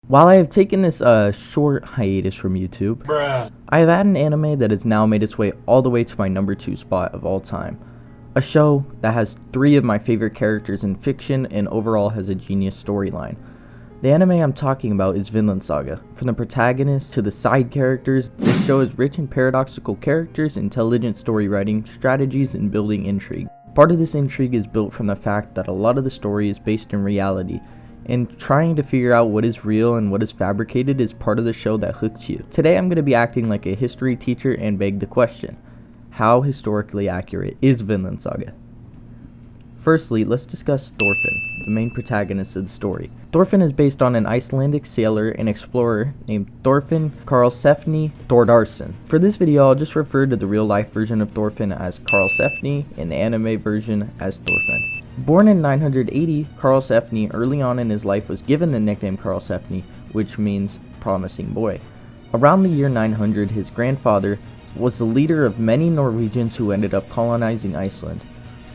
While I have taken this short hiatus from YouTube, I have had an anime that has now made its way all the way to my number 2 spot of all time. A show that has 3 of my favorite characters in fiction and overall has a genius storyline. The anime I'm talking about is Vinland Saga. From the protagonist to the side characters, this show is rich in paradoxical characters, intelligent story writing, strategies, and building intrigue. Part of this intrigue is built from the fact that a lot of the story is based in reality, and trying to figure out what is real and what is fabricated is part of the show that hooks you. Today I'm going to be acting like a history teacher and beg the question: how historically accurate is Vinland Saga? Firstly, let's discuss Thorfinn, the main protagonist of the story. Thorfinn is based on an Icelandic sailor and explorer named Thorfinn Karlsefni Thordarson. For this video, I'll just refer to the real-life version of Thorfinn as Karlsefni and the anime version as Thorfinn. Born in 980, Karlsefni early on in his life was given the nickname Karlsefni, which means promising boy. Around the year 900, his grandfather was the leader of many Norwegians who ended up colonizing Iceland.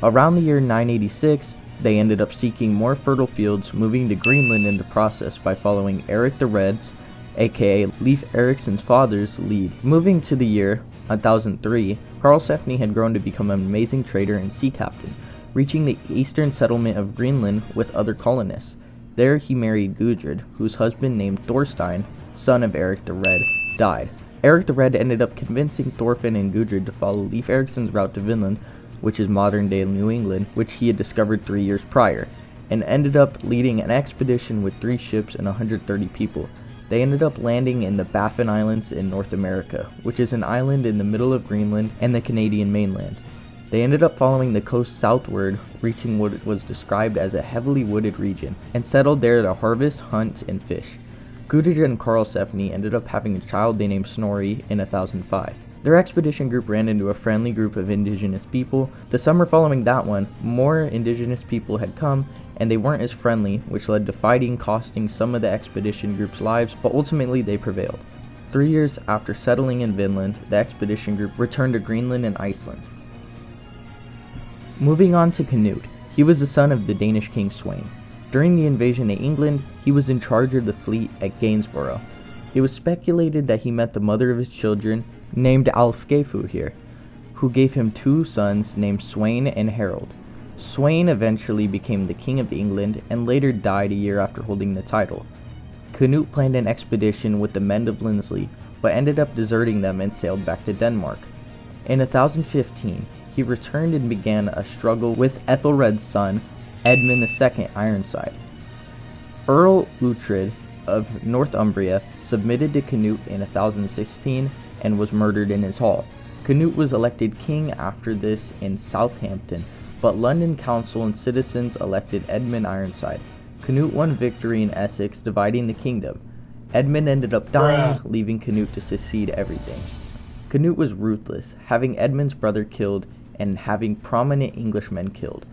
Around the year 986, they ended up seeking more fertile fields, moving to Greenland in the process by following Eric the Red's, aka Leif Erikson's father's, lead. Moving to the year 1003, Karlsefni had grown to become an amazing trader and sea captain, reaching the eastern settlement of Greenland with other colonists. There he married Gudrid, whose husband named Thorstein, son of Eric the Red, died. Eric the Red ended up convincing Thorfinn and Gudrid to follow Leif Erikson's route to Vinland, which is modern-day New England, which he had discovered 3 years prior, and ended up leading an expedition with 3 ships and 130 people. They ended up landing in the Baffin Islands in North America, which is an island in the middle of Greenland and the Canadian mainland. They ended up following the coast southward, reaching what was described as a heavily wooded region, and settled there to harvest, hunt, and fish. Gudrid and Karlsefni ended up having a child they named Snorri in 1005. Their expedition group ran into a friendly group of indigenous people. The summer following that one, more indigenous people had come, and they weren't as friendly, which led to fighting costing some of the expedition group's lives, but ultimately they prevailed. 3 years after settling in Vinland, the expedition group returned to Greenland and Iceland. Moving on to Canute, he was the son of the Danish king Sweyn. During the invasion of England, he was in charge of the fleet at Gainsborough. It was speculated that he met the mother of his children, named Alfgefu here, who gave him 2 sons named Sweyn and Harold. Sweyn eventually became the king of England and later died a year after holding the title. Canute planned an expedition with the men of Lindsley, but ended up deserting them and sailed back to Denmark. In 1015, he returned and began a struggle with Ethelred's son, Edmund II Ironside. Earl Uhtred of Northumbria submitted to Canute in 1016 and was murdered in his hall. Canute was elected king after this in Southampton, but London council and citizens elected Edmund Ironside. Canute won victory in Essex, dividing the kingdom. Edmund ended up dying, leaving Canute to succeed everything. Canute was ruthless, having Edmund's brother killed and having prominent Englishmen killed.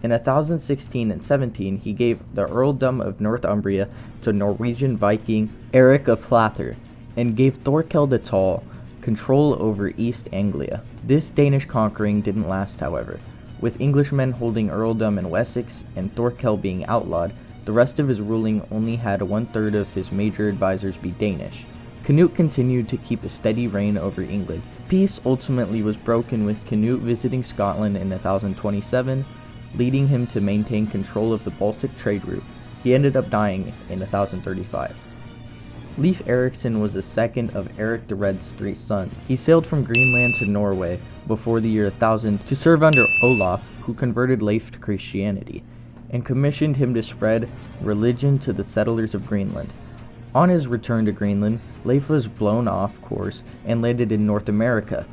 In 1016 and 17, he gave the earldom of Northumbria to Norwegian Viking Eric of Hlather, and gave Thorkel the Tall control over East Anglia. This Danish conquering didn't last, however. With Englishmen holding earldom in Wessex and Thorkel being outlawed, the rest of his ruling only had 1/3 of his major advisors be Danish. Canute continued to keep a steady reign over England. Peace ultimately was broken with Canute visiting Scotland in 1027, leading him to maintain control of the Baltic trade route. He ended up dying in 1035. Leif Erikson was the second of Eric the Red's 3 sons. He sailed from Greenland to Norway before the year 1000 to serve under Olaf, who converted Leif to Christianity, and commissioned him to spread religion to the settlers of Greenland. On his return to Greenland, Leif was blown off course and landed in North America,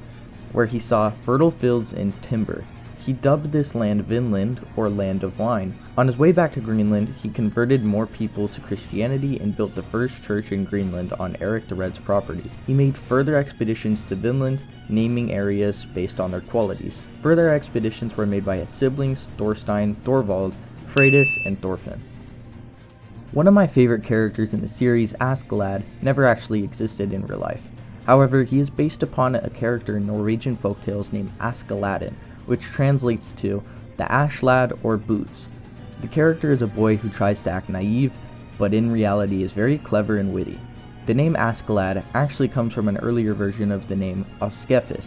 where he saw fertile fields and timber. He dubbed this land Vinland, or Land of Wine. On his way back to Greenland, he converted more people to Christianity and built the first church in Greenland on Eric the Red's property. He made further expeditions to Vinland, naming areas based on their qualities. Further expeditions were made by his siblings Thorstein, Thorvald, Freydis, and Thorfinn. One of my favorite characters in the series, Askeladd, never actually existed in real life. However, he is based upon a character in Norwegian folktales named Askeladdin, which translates to the Ash Lad or Boots. The character is a boy who tries to act naive, but in reality is very clever and witty. The name Askeladd actually comes from an earlier version of the name Askefis,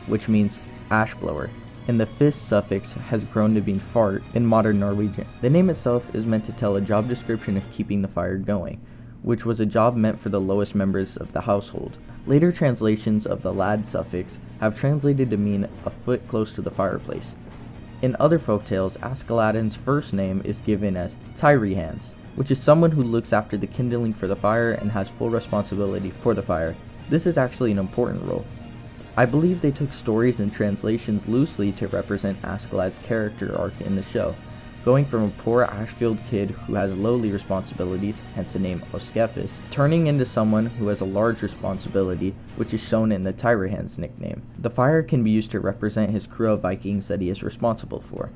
which means ash blower, and the fis suffix has grown to mean fart in modern Norwegian. The name itself is meant to tell a job description of keeping the fire going, which was a job meant for the lowest members of the household. Later translations of the lad suffix have translated to mean a foot close to the fireplace. In other folktales, Askeladd's first name is given as Tyrihans, which is someone who looks after the kindling for the fire and has full responsibility for the fire. This is actually an important role. I believe they took stories and translations loosely to represent Askeladd's character arc in the show, going from a poor Ashfield kid who has lowly responsibilities, hence the name Oskefis, turning into someone who has a large responsibility, which is shown in the Tyrihans nickname. The fire can be used to represent his crew of Vikings that he is responsible for.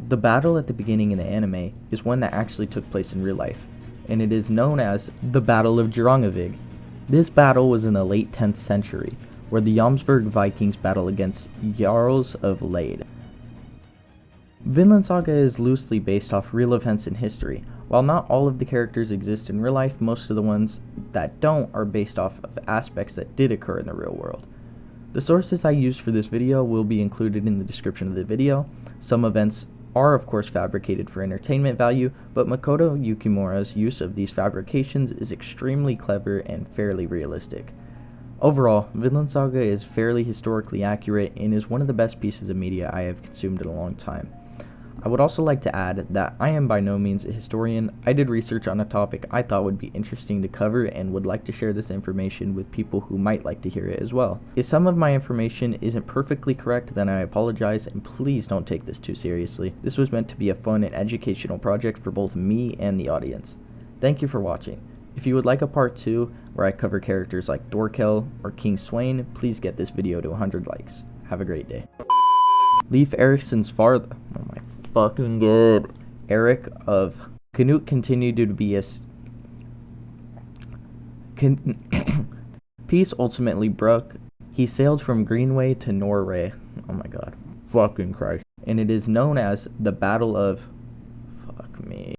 The battle at the beginning in the anime is one that actually took place in real life, and it is known as the Battle of Drangavig. This battle was in the late 10th century, where the Jomsburg Vikings battle against Jarls of Lade. Vinland Saga is loosely based off real events in history. While not all of the characters exist in real life, most of the ones that don't are based off of aspects that did occur in the real world. The sources I used for this video will be included in the description of the video. Some events are of course fabricated for entertainment value, but Makoto Yukimura's use of these fabrications is extremely clever and fairly realistic. Overall, Vinland Saga is fairly historically accurate and is one of the best pieces of media I have consumed in a long time. I would also like to add that I am by no means a historian. I did research on a topic I thought would be interesting to cover and would like to share this information with people who might like to hear it as well. If some of my information isn't perfectly correct, then I apologize, and please don't take this too seriously. This was meant to be a fun and educational project for both me and the audience. Thank you for watching. If you would like a part 2 where I cover characters like Dorkel or King Sweyn, please get this video to 100 likes. Have a great day. Leif Erikson's father, oh my fucking god, Eric of Canute continued to be a peace ultimately broke. He sailed from Greenway to Norway. Oh my god, fucking Christ. And it is known as the Battle of, fuck me.